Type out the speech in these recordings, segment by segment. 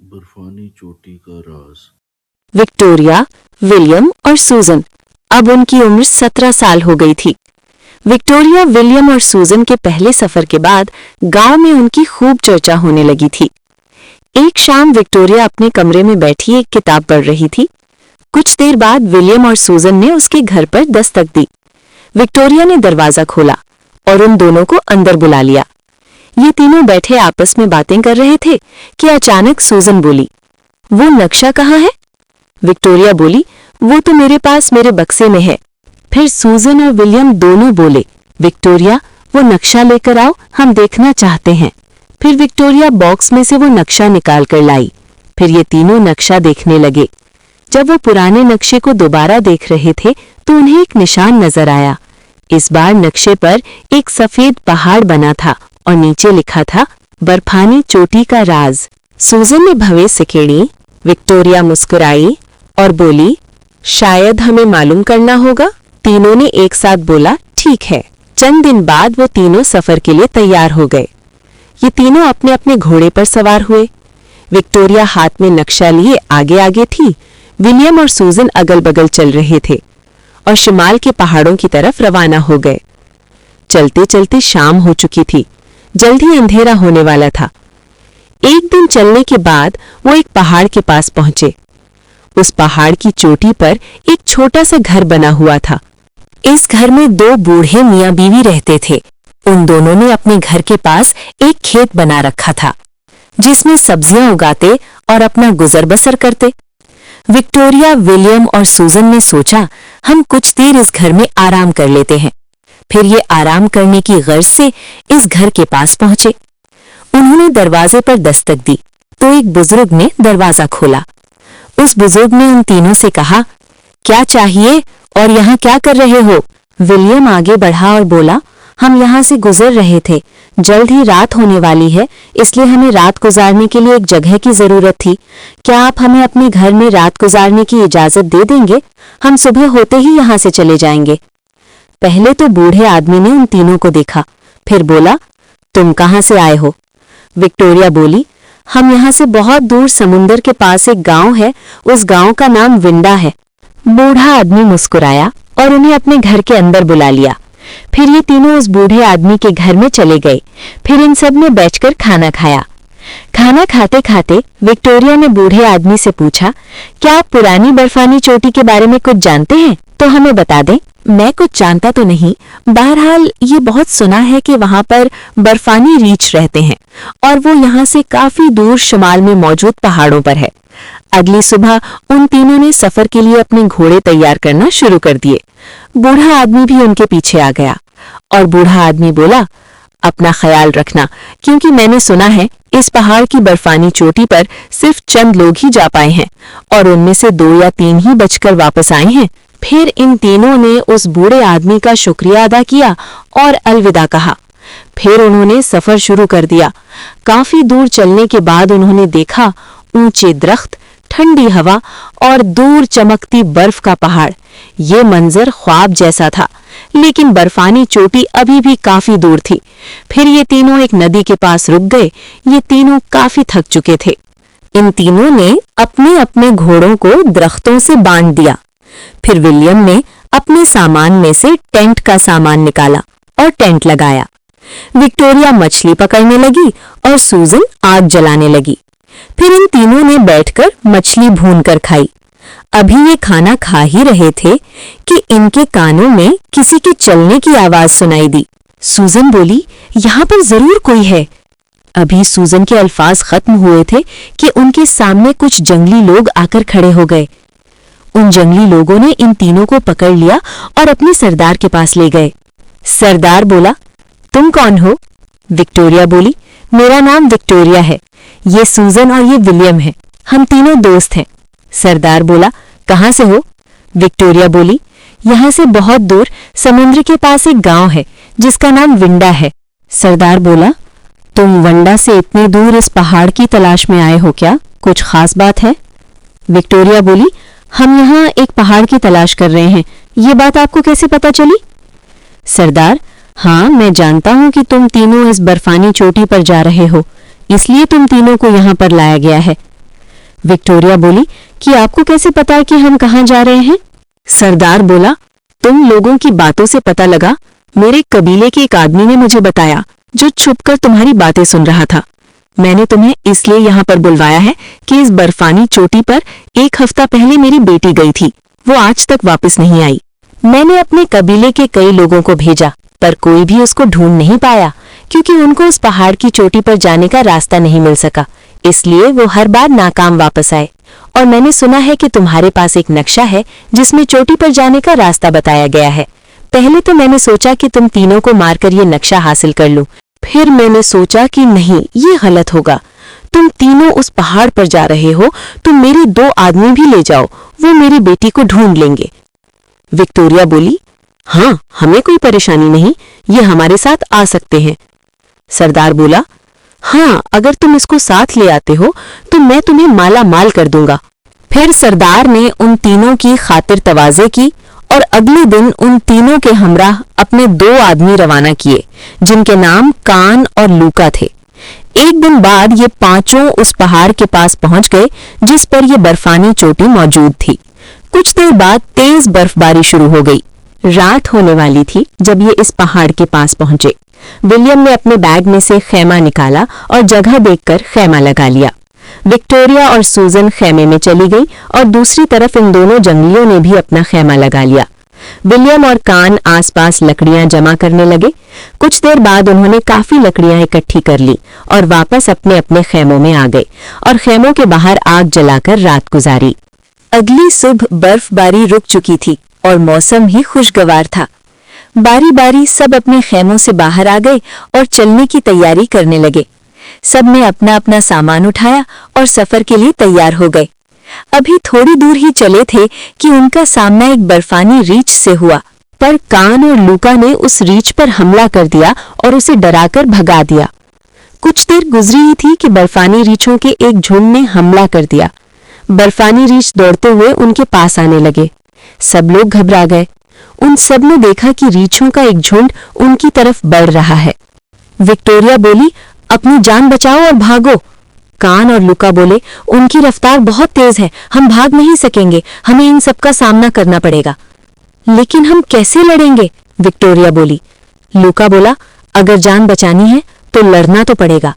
बर्फानी चोटी का राज। Victoria, William और सूजन। अब उनकी उम्र 17 साल हो गई थी। विक्टोरिया, विलियम और सूजन के पहले सफर के बाद गांव में उनकी खूब चर्चा होने लगी थी। एक शाम विक्टोरिया अपने कमरे में बैठी एक किताब पढ़ रही थी। कुछ देर बाद विलियम और सूजन ने उसके घर पर दस्तक दी। विक्टोरिया ने दरवाजा खोला और उन दोनों को अंदर बुला लिया। ये तीनों बैठे आपस में बातें कर रहे थे कि अचानक सूजन बोली, वो नक्शा कहाँ है? विक्टोरिया बोली, वो तो मेरे पास मेरे बक्से में है। फिर सूजन और विलियम दोनों बोले, विक्टोरिया, वो नक्शा लेकर आओ, हम देखना चाहते हैं। फिर विक्टोरिया बॉक्स में से वो नक्शा निकाल कर लाई। फिर ये तीनों नक्शा देखने लगे। जब वो पुराने नक्शे को दोबारा देख रहे थे तो उन्हें एक निशान नजर आया। इस बार नक्शे पर एक सफेद पहाड़ बना था और नीचे लिखा था, बर्फानी चोटी का राज। सूजन ने भवें सिकेड़ी। विक्टोरिया मुस्कुराई और बोली, शायद हमें मालूम करना होगा। तीनों ने एक साथ बोला, ठीक है। चंद दिन बाद वो तीनों सफर के लिए तैयार हो गए। ये तीनों अपने अपने घोड़े पर सवार हुए। विक्टोरिया हाथ में नक्शा लिए आगे आगे थी। विलियम और सूजन अगल बगल चल रहे थे और शिमाल के पहाड़ों की तरफ रवाना हो गए। चलते चलते शाम हो चुकी थी। जल्द ही अंधेरा होने वाला था। एक दिन चलने के बाद वो एक पहाड़ के पास पहुंचे। उस पहाड़ की चोटी पर एक छोटा सा घर बना हुआ था। इस घर में दो बूढ़े मियां बीवी रहते थे। उन दोनों ने अपने घर के पास एक खेत बना रखा था जिसमें सब्जियां उगाते और अपना गुजर बसर करते। विक्टोरिया, विलियम और सूजन ने सोचा, हम कुछ देर इस घर में आराम कर लेते हैं। फिर ये आराम करने की गर्ज से इस घर के पास पहुंचे। उन्होंने दरवाजे पर दस्तक दी तो एक बुजुर्ग ने दरवाजा खोला। उस बुजुर्ग ने उन तीनों से कहा, क्या चाहिए और यहाँ क्या कर रहे हो? विलियम आगे बढ़ा और बोला, हम यहाँ से गुजर रहे थे। जल्द ही रात होने वाली है, इसलिए हमें रात गुजारने के लिए एक जगह की जरूरत थी। क्या आप हमें अपने घर में रात गुजारने की इजाजत दे देंगे? हम सुबह होते ही यहाँ से चले जाएंगे। पहले तो बूढ़े आदमी ने उन तीनों को देखा, फिर बोला, तुम कहाँ से आए हो? विक्टोरिया बोली, हम यहाँ से बहुत दूर समुंदर के पास एक गांव है, उस गांव का नाम विंडा है। बूढ़ा आदमी मुस्कुराया और उन्हें अपने घर के अंदर बुला लिया। फिर ये तीनों उस बूढ़े आदमी के घर में चले गए। फिर इन सब ने बैठकर खाना खाया। खाना खाते खाते विक्टोरिया ने बूढ़े आदमी से पूछा, क्या आप पुरानी बर्फानी चोटी के बारे में कुछ जानते हैं? तो हमें बता दें। मैं कुछ जानता तो नहीं, बहरहाल ये बहुत सुना है कि वहां पर बर्फानी रीछ रहते हैं और वो यहाँ से काफी दूर शुमाल में मौजूद पहाड़ों पर है। अगली सुबह उन तीनों ने सफर के लिए अपने घोड़े तैयार करना शुरू कर दिए। बूढ़ा आदमी भी उनके पीछे आ गया और बूढ़ा आदमी बोला, अपना ख्याल रखना, क्योंकि मैंने सुना है इस पहाड़ की बर्फानी चोटी पर सिर्फ चंद लोग ही जा पाए हैं और उनमें से 2 या 3 ही बचकर वापस आए हैं। फिर इन तीनों ने उस बूढ़े आदमी का शुक्रिया अदा किया और अलविदा कहा। फिर उन्होंने सफर शुरू कर दिया। काफी दूर चलने के बाद उन्होंने देखा, ऊंचे दरख्त, ठंडी हवा और दूर चमकती बर्फ का पहाड़। ये मंजर ख्वाब जैसा था, लेकिन बर्फानी चोटी अभी भी काफी दूर थी। फिर ये तीनों एक नदी के पास रुक गए। ये तीनों काफी थक चुके थे। इन तीनों ने अपने अपने घोड़ों को दरख्तों से बांध दिया। फिर विलियम ने अपने सामान में से टेंट का सामान निकाला और टेंट लगाया। विक्टोरिया मछली पकड़ने लगी और सूजन आग जलाने लगी। फिर इन तीनों ने बैठकर मछली भूनकर खाई। अभी ये खाना खा ही रहे थे कि इनके कानों में किसी के चलने की आवाज सुनाई दी। सूजन बोली, यहाँ पर जरूर कोई है। अभी सूजन के अल्फाज खत्म हुए थे कि उनके सामने कुछ जंगली लोग आकर खड़े हो गए। उन जंगली लोगों ने इन तीनों को पकड़ लिया और अपने सरदार के पास ले गए। सरदार बोला, तुम कौन हो? विक्टोरिया बोली, मेरा नाम विक्टोरिया है। ये सूजन और ये विलियम है, हम तीनों दोस्त हैं। सरदार बोला, कहाँ से हो? विक्टोरिया बोली, यहाँ से बहुत दूर समुद्र के पास एक गांव है जिसका नाम विंडा है। सरदार बोला, तुम वंडा से इतनी दूर इस पहाड़ की तलाश में आए हो क्या? कुछ खास बात है? विक्टोरिया बोली, हम यहाँ एक पहाड़ की तलाश कर रहे हैं। ये बात आपको कैसे पता चली? सरदार, हाँ, मैं जानता हूँ कि तुम तीनों इस बर्फानी चोटी पर जा रहे हो, इसलिए तुम तीनों को यहाँ पर लाया गया है। विक्टोरिया बोली कि आपको कैसे पता है कि हम कहाँ जा रहे हैं? सरदार बोला, तुम लोगों की बातों से पता लगा। मेरे कबीले के एक आदमी ने मुझे बताया, जो छुपकर तुम्हारी बातें सुन रहा था। मैंने तुम्हें इसलिए यहाँ पर बुलवाया है कि इस बर्फानी चोटी पर 1 हफ्ता पहले मेरी बेटी गई थी। वो आज तक वापस नहीं आई। मैंने अपने कबीले के कई लोगों को भेजा, पर कोई भी उसको ढूंढ नहीं पाया, क्योंकि उनको उस पहाड़ की चोटी पर जाने का रास्ता नहीं मिल सका। इसलिए वो हर बार नाकाम वापस आए। और मैंने सुना है कि तुम्हारे पास एक नक्शा है जिसमें चोटी पर जाने का रास्ता बताया गया है। पहले तो मैंने सोचा कि तुम तीनों को मारकर ये नक्शा हासिल कर लूं। फिर मैंने सोचा कि नहीं, ये गलत होगा। तुम तीनों उस पहाड़ पर जा रहे हो, तुम मेरे 2 आदमी भी ले जाओ, वो मेरी बेटी को ढूंढ लेंगे। विक्टोरिया बोली, हाँ, हमें कोई परेशानी नहीं, ये हमारे साथ आ सकते हैं। सरदार बोला, हाँ, अगर तुम इसको साथ ले आते हो तो मैं तुम्हें माला माल कर दूंगा। फिर सरदार ने उन तीनों की खातिर तवाज़े की और अगले दिन उन तीनों के हमराह अपने 2 आदमी रवाना किए, जिनके नाम कान और लूका थे। एक दिन बाद ये पांचों उस पहाड़ के पास पहुंच गए जिस पर यह बर्फानी चोटी मौजूद थी। कुछ देर बाद तेज बर्फबारी शुरू हो गई। रात होने वाली थी जब ये इस पहाड़ के पास पहुंचे। विलियम ने अपने बैग में से खैमा निकाला और जगह देखकर खैमा लगा लिया। विक्टोरिया और सूजन खैमे में चली गई और दूसरी तरफ इन दोनों जंगलियों ने भी अपना खैमा लगा लिया। विलियम और कान आसपास लकड़ियां जमा करने लगे। कुछ देर बाद उन्होंने काफी लकड़ियां इकट्ठी कर ली और वापस अपने अपने खैमों में आ गए और खैमों के बाहर आग जलाकर रात गुजारी। अगली सुबह बर्फबारी रुक चुकी थी और मौसम ही खुशगवार था। बारी बारी सब अपने खैमों से बाहर आ गए और चलने की तैयारी करने लगे। सब ने अपना अपना सामान उठाया और सफर के लिए तैयार हो गए। अभी थोड़ी दूर ही चले थे कि उनका सामना एक बर्फानी रीछ से हुआ, पर कान और लूका ने उस रीछ पर हमला कर दिया और उसे डराकर भगा दिया। कुछ देर गुजरी ही थी कि बर्फानी रीछों के एक झुंड ने हमला कर दिया। बर्फानी रीछ दौड़ते हुए उनके पास आने लगे। सब लोग घबरा गए। उन सब ने देखा कि रीछों का एक झुंड उनकी तरफ बढ़ रहा है। विक्टोरिया बोली, अपनी जान बचाओ और भागो। कान और लूका बोले, उनकी रफ्तार बहुत तेज है, हम भाग नहीं सकेंगे, हमें इन सब का सामना करना पड़ेगा। लेकिन हम कैसे लड़ेंगे? विक्टोरिया बोली। लूका बोला, अगर जान बचानी है तो लड़ना तो पड़ेगा।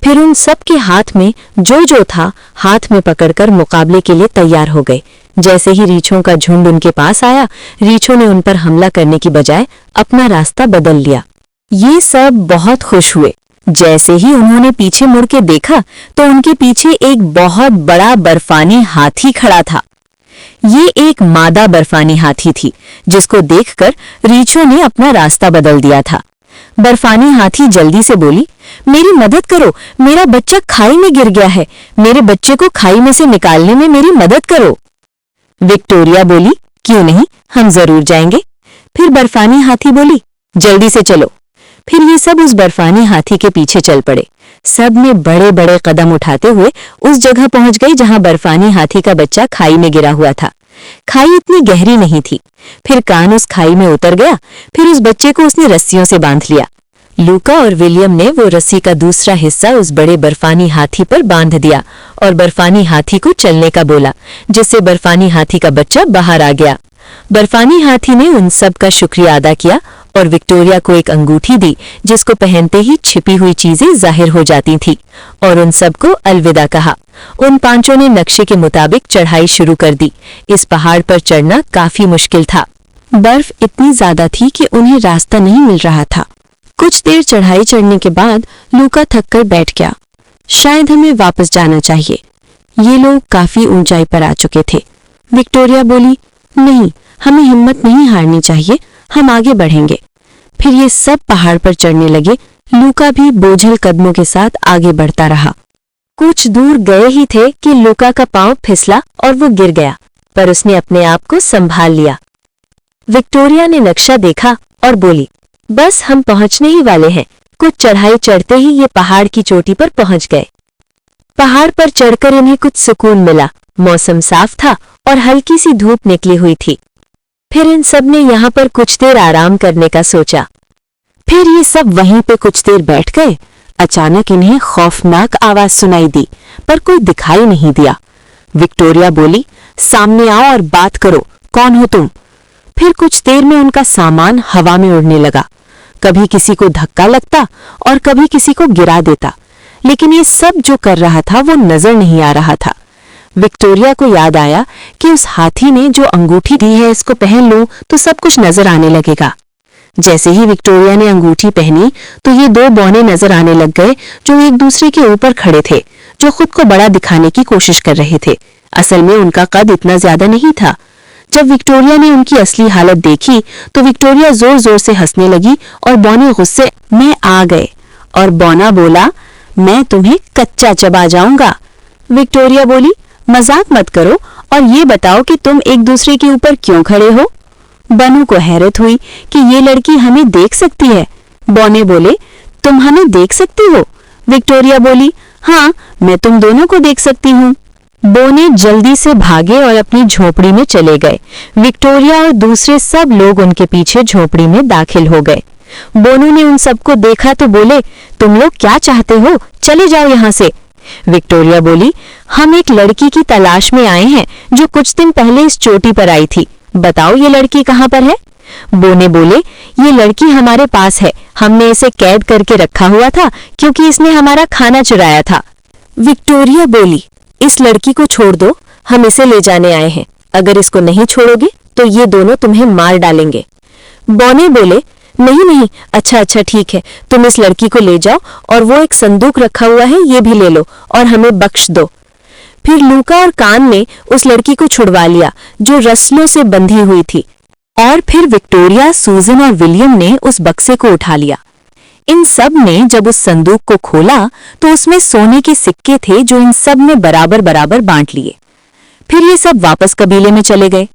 फिर उन सब के हाथ में जो था हाथ में पकड़कर मुकाबले के लिए तैयार हो गए। जैसे ही रीछों का झुंड उनके पास आया, रीछों ने उन पर हमला करने की बजाय अपना रास्ता बदल लिया। ये सब बहुत खुश हुए। जैसे ही उन्होंने पीछे मुड़ के देखा तो उनके पीछे एक बहुत बड़ा बर्फानी हाथी खड़ा था। ये एक मादा बर्फानी हाथी थी, जिसको देखकर रीछों ने अपना रास्ता बदल दिया था। बर्फानी हाथी जल्दी से बोली, मेरी मदद करो, मेरा बच्चा खाई में गिर गया है, मेरे बच्चे को खाई में से निकालने में मेरी मदद करो। विक्टोरिया बोली, क्यों नहीं, हम जरूर जाएंगे। फिर बर्फानी हाथी बोली, जल्दी से चलो। फिर ये सब उस बर्फानी हाथी के पीछे चल पड़े। सब ने बड़े बड़े कदम उठाते हुए उस जगह पहुंच गए जहां बर्फानी हाथी का बच्चा खाई में गिरा हुआ था। खाई इतनी गहरी नहीं थी। फिर कान उस खाई में उतर गया। फिर उस बच्चे को उसने रस्सियों से बांध लिया। लूका और विलियम ने वो रस्सी का दूसरा हिस्सा उस बड़े बर्फानी हाथी पर बांध दिया और बर्फानी हाथी को चलने का बोला, जिससे बर्फानी हाथी का बच्चा बाहर आ गया। बर्फानी हाथी ने उन सब का शुक्रिया अदा किया और विक्टोरिया को एक अंगूठी दी, जिसको पहनते ही छिपी हुई चीजें जाहिर हो जाती थी, और उन सबको अलविदा कहा। उन पांचों ने नक्शे के मुताबिक चढ़ाई शुरू कर दी। इस पहाड़ पर चढ़ना काफी मुश्किल था। बर्फ इतनी ज्यादा थी कि उन्हें रास्ता नहीं मिल रहा था। कुछ देर चढ़ाई चढ़ने के बाद लूका थककर बैठ गया। शायद हमें वापस जाना चाहिए। ये लोग काफी ऊंचाई पर आ चुके थे। विक्टोरिया बोली, नहीं, हमें हिम्मत नहीं हारनी चाहिए, हम आगे बढ़ेंगे। फिर ये सब पहाड़ पर चढ़ने लगे। लूका भी बोझल कदमों के साथ आगे बढ़ता रहा। कुछ दूर गए ही थे कि लूका का पांव फिसला और वो गिर गया, पर उसने अपने आप को संभाल लिया। विक्टोरिया ने नक्शा देखा और बोली, बस हम पहुंचने ही वाले हैं। कुछ चढ़ाई चढ़ते ही ये पहाड़ की चोटी पर पहुंच गए। पहाड़ पर चढ़कर इन्हें कुछ सुकून मिला। मौसम साफ था और हल्की सी धूप निकली हुई थी। फिर इन सब ने यहाँ पर कुछ देर आराम करने का सोचा। फिर ये सब वहीं पे कुछ देर बैठ गए। अचानक इन्हें खौफनाक आवाज सुनाई दी, पर कोई दिखाई नहीं दिया। विक्टोरिया बोली, सामने आओ और बात करो, कौन हो तुम? फिर कुछ देर में उनका सामान हवा में उड़ने लगा। कभी किसी को धक्का लगता और कभी किसी को गिरा देता, लेकिन ये सब जो कर रहा था वो नजर नहीं आ रहा था। विक्टोरिया को याद आया कि उस हाथी ने जो अंगूठी दी है, इसको पहन लूं तो सब कुछ नजर आने लगेगा। जैसे ही विक्टोरिया ने अंगूठी पहनी तो ये दो बौने नजर आने लग गए जो एक दूसरे के ऊपर खड़े थे, जो खुद को बड़ा दिखाने की कोशिश कर रहे थे। असल में उनका कद इतना ज्यादा नहीं था। जब विक्टोरिया ने उनकी असली हालत देखी तो विक्टोरिया जोर जोर से हंसने लगी और बौने गुस्से में आ गए और बौना बोला, मैं तुम्हें कच्चा चबा जाऊंगा। विक्टोरिया बोली, मजाक मत करो और ये बताओ कि तुम एक दूसरे के ऊपर क्यों खड़े हो? बनू को हैरत हुई कि ये लड़की हमें देख सकती है। बौने बोले, तुम हमें देख सकती हो? विक्टोरिया बोली, हाँ, मैं तुम दोनों को देख सकती हूँ। बोने जल्दी से भागे और अपनी झोपड़ी में चले गए। विक्टोरिया और दूसरे सब लोग उनके पीछे झोपड़ी में दाखिल हो गए। बोनू ने उन सबको देखा तो बोले, तुम लोग क्या चाहते हो? चले जाओ यहाँ से। विक्टोरिया बोली, हम एक लड़की की तलाश में आए हैं जो कुछ दिन पहले इस चोटी पर आई थी। बताओ ये लड़की कहाँ पर है? बोने बोले, ये लड़की हमारे पास है। हमने इसे कैद करके रखा हुआ था क्योंकि इसने हमारा खाना चुराया था। विक्टोरिया बोली, इस लड़की को छोड़ दो, हम इसे ले जाने आए हैं। अगर इसको नहीं छोड़ोगे तो ये दोनों तुम्हें मार डालेंगे। बोने बोले, नहीं नहीं, अच्छा अच्छा ठीक है, तुम इस लड़की को ले जाओ और वो एक संदूक रखा हुआ है, ये भी ले लो और हमें बख्श दो। फिर लूका और कान ने उस लड़की को छुड़वा लिया जो रस्लों से बंधी हुई थी, और फिर विक्टोरिया, सूजन और विलियम ने उस बक्से को उठा लिया। इन सब ने जब उस संदूक को खोला तो उसमें सोने के सिक्के थे जो इन सब ने बराबर बराबर बांट लिए। फिर ये सब वापस कबीले में चले गए।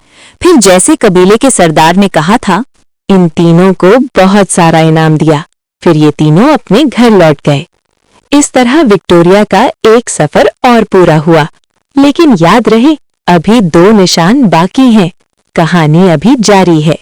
फिर जैसे कबीले के सरदार ने कहा था, इन तीनों को बहुत सारा इनाम दिया। फिर ये तीनों अपने घर लौट गए। इस तरह विक्टोरिया का एक सफर और पूरा हुआ। लेकिन याद रहे, अभी 2 निशान बाकी हैं। कहानी अभी जारी है।